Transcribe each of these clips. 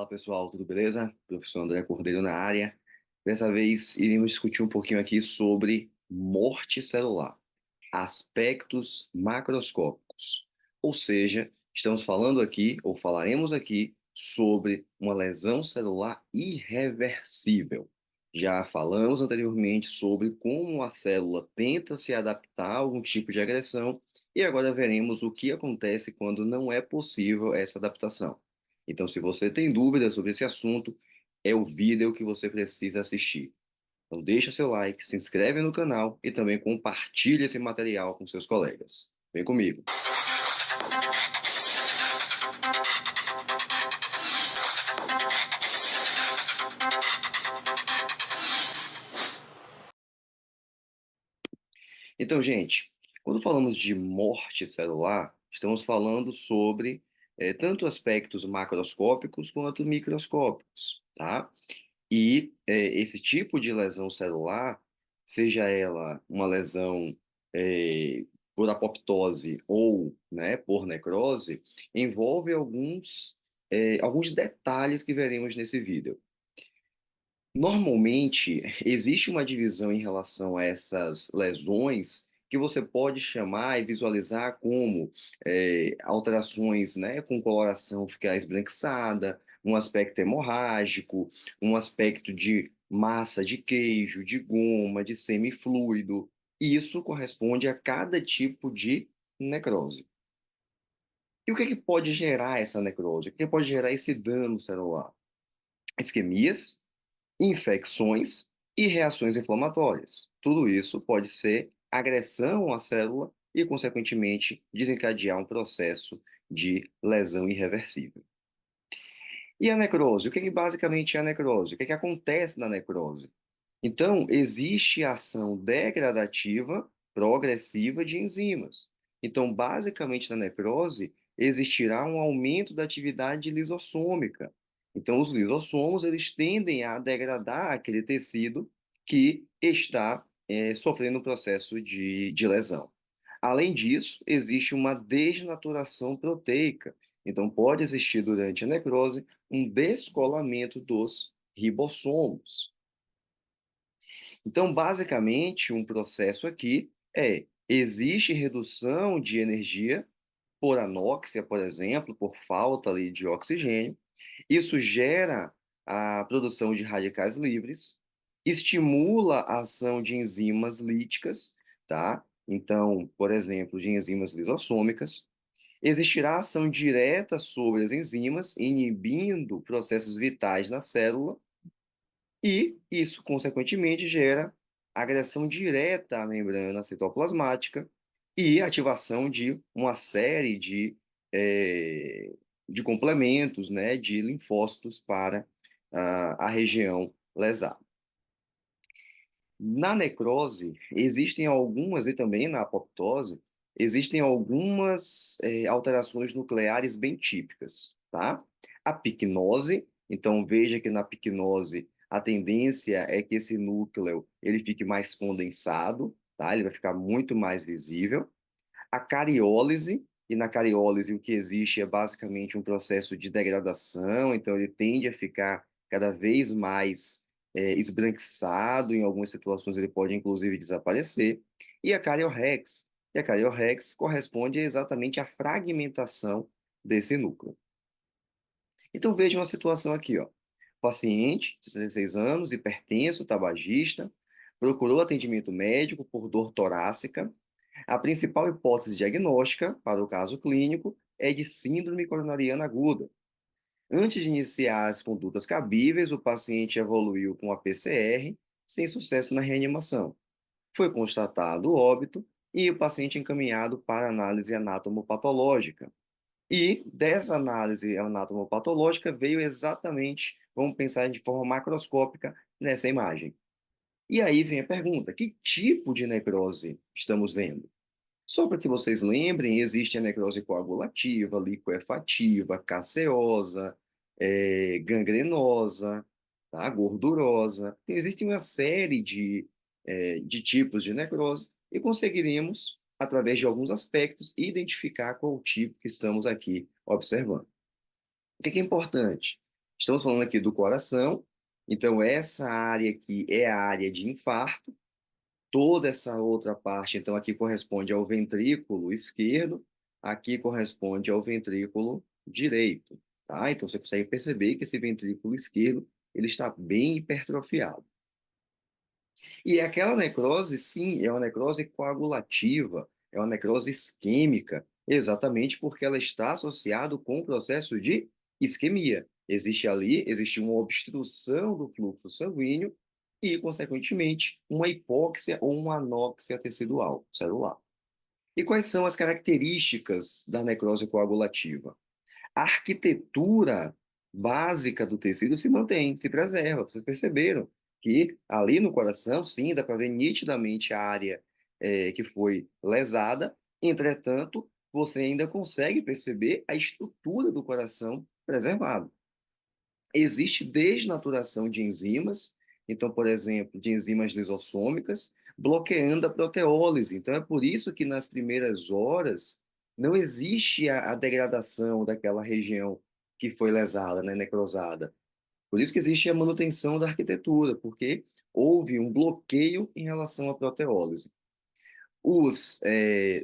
Fala pessoal, tudo beleza? Professor André Cordeiro na área. Dessa vez iremos discutir um pouquinho aqui sobre morte celular, aspectos macroscópicos. Ou seja, estamos falando aqui, ou falaremos aqui, sobre uma lesão celular irreversível. Já falamos anteriormente sobre como a célula tenta se adaptar a algum tipo de agressão, e agora veremos o que acontece quando não é possível essa adaptação. Então, se você tem dúvidas sobre esse assunto, é o vídeo que você precisa assistir. Então, deixa seu like, se inscreve no canal e também compartilhe esse material com seus colegas. Vem comigo. Então, gente, quando falamos de morte celular, estamos falando sobre tanto aspectos macroscópicos quanto microscópicos, tá? E esse tipo de lesão celular, seja ela uma lesão por apoptose ou, né, por necrose, envolve alguns detalhes que veremos nesse vídeo. Normalmente, existe uma divisão em relação a essas lesões que você pode chamar e visualizar como alterações, né, com coloração ficar esbranquiçada, um aspecto hemorrágico, um aspecto de massa de queijo, de goma, de semifluido. Isso corresponde a cada tipo de necrose. E o que é que pode gerar essa necrose? O que pode gerar esse dano celular? Isquemias, infecções e reações inflamatórias. Tudo isso pode ser agressão à célula e, consequentemente, desencadear um processo de lesão irreversível. E a necrose? O que basicamente é a necrose? O que acontece na necrose? Então, existe ação degradativa progressiva de enzimas. Então, basicamente, na necrose, existirá um aumento da atividade lisossômica. Então, os lisossomos, eles tendem a degradar aquele tecido que está sofrendo um processo de lesão. Além disso, existe uma desnaturação proteica. Então, pode existir durante a necrose um descolamento dos ribossomos. Então, basicamente, um processo aqui existe redução de energia por anóxia, por exemplo, por falta ali de oxigênio. Isso gera a produção de radicais livres, estimula a ação de enzimas líticas, tá? Então, por exemplo, de enzimas lisossômicas. Existirá ação direta sobre as enzimas, inibindo processos vitais na célula, e isso, consequentemente, gera agressão direta à membrana citoplasmática e ativação de uma série de complementos, né, de linfócitos para a região lesada. Na necrose, existem algumas, e também na apoptose, existem algumas alterações nucleares bem típicas, tá? A picnose, então veja que na picnose a tendência é que esse núcleo ele fique mais condensado, tá? Ele vai ficar muito mais visível. A cariólise, e na cariólise o que existe é basicamente um processo de degradação, então ele tende a ficar cada vez mais esbranquiçado, em algumas situações ele pode inclusive desaparecer. E a cariorrex, corresponde exatamente à fragmentação desse núcleo. Então veja uma situação aqui, ó. Paciente de 16 anos, hipertenso, tabagista, procurou atendimento médico por dor torácica. A principal hipótese diagnóstica para o caso clínico é de síndrome coronariana aguda. Antes de iniciar as condutas cabíveis, o paciente evoluiu com a PCR, sem sucesso na reanimação. Foi constatado o óbito e o paciente encaminhado para análise anatomopatológica. E dessa análise anatomopatológica veio exatamente, vamos pensar de forma macroscópica nessa imagem. E aí vem a pergunta: que tipo de necrose estamos vendo? Só para que vocês lembrem, existe a necrose coagulativa, liquefativa, caseosa, gangrenosa, tá? Gordurosa. Então, existe uma série de tipos de necrose e conseguiríamos, através de alguns aspectos, identificar qual o tipo que estamos aqui observando. O que é importante? Estamos falando aqui do coração, então essa área aqui é a área de infarto, toda essa outra parte, então aqui corresponde ao ventrículo esquerdo, aqui corresponde ao ventrículo direito, tá? Então você consegue perceber que esse ventrículo esquerdo, ele está bem hipertrofiado. E aquela necrose, sim, é uma necrose coagulativa, é uma necrose isquêmica, exatamente porque ela está associada com o processo de isquemia. Existe uma obstrução do fluxo sanguíneo e, consequentemente, uma hipóxia ou uma anóxia tecidual celular. E quais são as características da necrose coagulativa? A arquitetura básica do tecido se mantém, se preserva. Vocês perceberam que ali no coração, sim, dá para ver nitidamente a área que foi lesada, entretanto, você ainda consegue perceber a estrutura do coração preservada. Existe desnaturação de enzimas, então, por exemplo, de enzimas lisossômicas, bloqueando a proteólise. Então, é por isso que nas primeiras horas não existe a degradação daquela região que foi lesada, né, necrosada. Por isso que existe a manutenção da arquitetura, porque houve um bloqueio em relação à proteólise. Os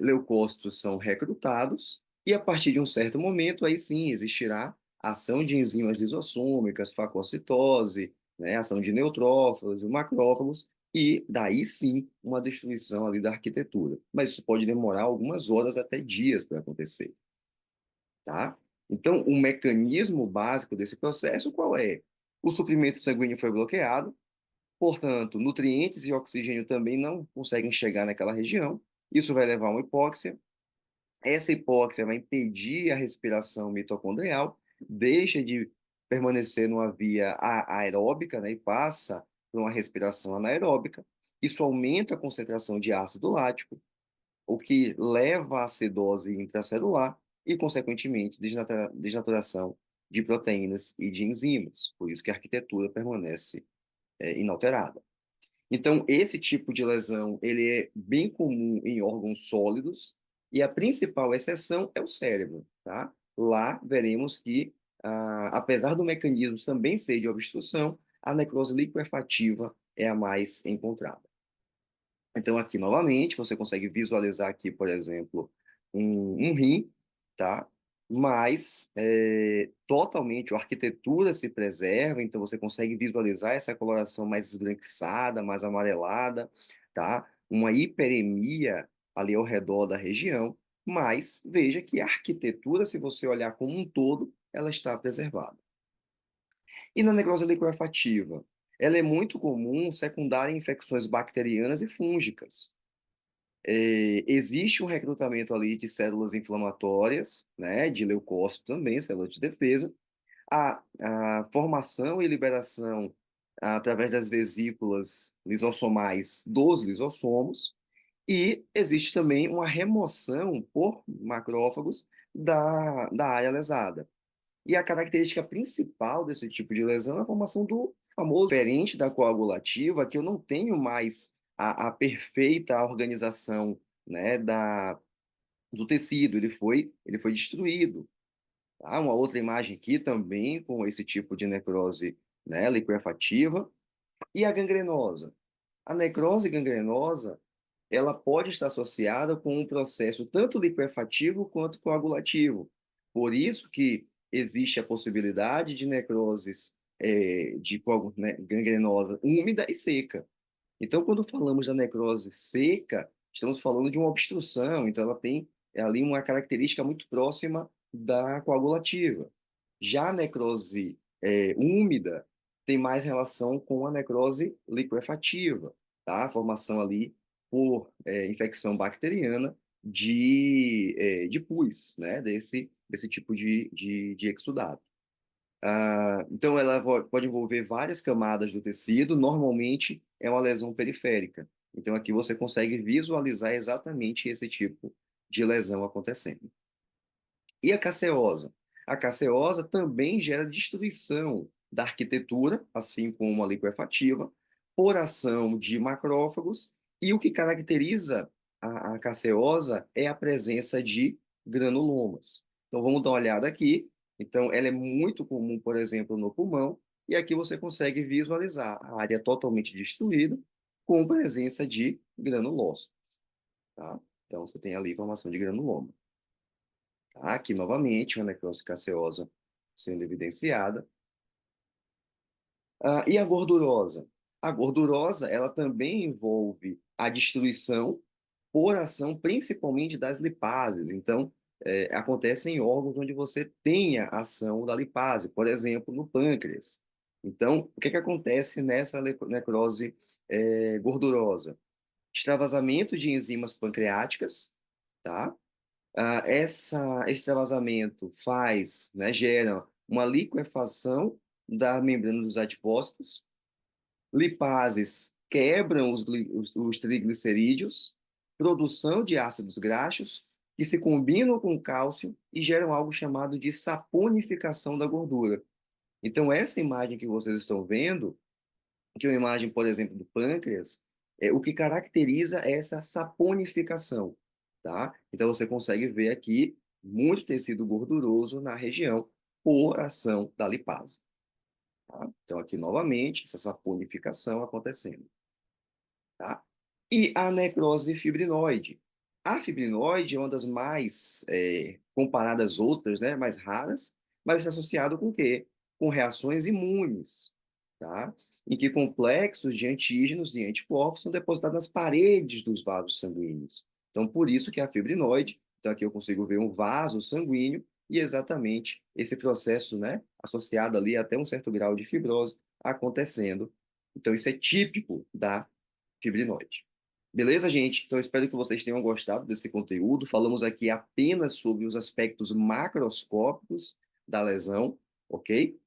leucócitos são recrutados e a partir de um certo momento, aí sim, existirá ação de enzimas lisossômicas, fagocitose, né, ação de neutrófilos e macrófagos, e daí sim uma destruição ali da arquitetura. Mas isso pode demorar algumas horas até dias para acontecer, tá? Então, o mecanismo básico desse processo qual é? O suprimento sanguíneo foi bloqueado, portanto, nutrientes e oxigênio também não conseguem chegar naquela região. Isso vai levar a uma hipóxia. Essa hipóxia vai impedir a respiração mitocondrial, deixa de permanecer numa via aeróbica, né, e passa para uma respiração anaeróbica. Isso aumenta a concentração de ácido lático, o que leva à acidose intracelular e, consequentemente, desnaturação de proteínas e de enzimas. Por isso que a arquitetura permanece inalterada. Então, esse tipo de lesão, ele é bem comum em órgãos sólidos e a principal exceção é o cérebro, tá? Lá veremos que, apesar do mecanismo também ser de obstrução, a necrose liquefativa é a mais encontrada. Então, aqui novamente, você consegue visualizar aqui, por exemplo, um rim, tá? Mas totalmente a arquitetura se preserva, então você consegue visualizar essa coloração mais esbranquiçada, mais amarelada, tá? Uma hiperemia ali ao redor da região, mas veja que a arquitetura, se você olhar como um todo, ela está preservada. E na necrose liquefativa? Ela é muito comum secundária em infecções bacterianas e fúngicas. Existe um recrutamento ali de células inflamatórias, né, de leucócitos também, células de defesa, a formação e liberação através das vesículas lisossomais dos lisossomos, e existe também uma remoção por macrófagos da área lesada. E a característica principal desse tipo de lesão é a formação do famoso diferente da coagulativa, que eu não tenho mais a perfeita organização, né, do tecido, ele foi destruído. Tá? Uma outra imagem aqui também com esse tipo de necrose, né, liquefativa. E a gangrenosa? A necrose gangrenosa, ela pode estar associada com um processo tanto liquefativo quanto coagulativo. Por isso que existe a possibilidade de necroses né, gangrenosa úmida e seca. Então, quando falamos da necrose seca, estamos falando de uma obstrução, então ela tem ali uma característica muito próxima da coagulativa. Já a necrose úmida tem mais relação com a necrose liquefativa, tá? A formação ali por infecção bacteriana de pus, né? Desse tipo de exudado. Então, ela pode envolver várias camadas do tecido, normalmente é uma lesão periférica. Então, aqui você consegue visualizar exatamente esse tipo de lesão acontecendo. E a caseosa? A caseosa também gera destruição da arquitetura, assim como a liquefativa, por ação de macrófagos, e o que caracteriza a caseosa é a presença de granulomas. Então, vamos dar uma olhada aqui. Então, ela é muito comum, por exemplo, no pulmão, e aqui você consegue visualizar a área totalmente destruída com presença de granulócitos, tá? Então, você tem ali formação de granuloma. Tá? Aqui, novamente, uma necrose caseosa sendo evidenciada. E a gordurosa? A gordurosa, ela também envolve a destruição por ação principalmente das lipases. Então, acontece em órgãos onde você tenha ação da lipase, por exemplo, no pâncreas. Então, o que que acontece nessa necrose gordurosa? Extravasamento de enzimas pancreáticas, tá? Esse extravasamento faz, né, gera uma liquefação da membrana dos adipócitos, lipases quebram os triglicerídeos, produção de ácidos graxos que se combinam com o cálcio e geram algo chamado de saponificação da gordura. Então, essa imagem que vocês estão vendo, que é uma imagem, por exemplo, do pâncreas, o que caracteriza essa saponificação, tá? Então, você consegue ver aqui muito tecido gorduroso na região por ação da lipase. Tá? Então, aqui novamente, essa saponificação acontecendo. Tá? E a necrose fibrinoide. A fibrinoide é uma das mais, comparadas às outras, né, mais raras, mas está associado com o quê? Com reações imunes, tá? Em que complexos de antígenos e anticorpos são depositados nas paredes dos vasos sanguíneos. Então, por isso que a fibrinoide, então aqui eu consigo ver um vaso sanguíneo e exatamente esse processo, né, associado ali até um certo grau de fibrose acontecendo. Então, isso é típico da fibrinoide. Beleza, gente? Então, espero que vocês tenham gostado desse conteúdo. Falamos aqui apenas sobre os aspectos macroscópicos da lesão, ok?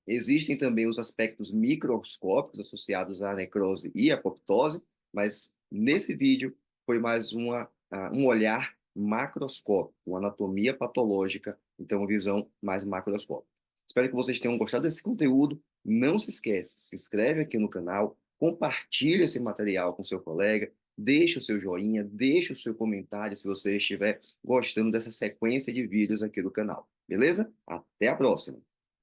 Existem também os aspectos microscópicos associados à necrose e apoptose, mas nesse vídeo foi mais um olhar macroscópico, uma anatomia patológica, então uma visão mais macroscópica. Espero que vocês tenham gostado desse conteúdo. Não se esqueça, se inscreve aqui no canal, compartilhe esse material com seu colega, deixe o seu joinha, deixe o seu comentário se você estiver gostando dessa sequência de vídeos aqui do canal. Beleza? Até a próxima!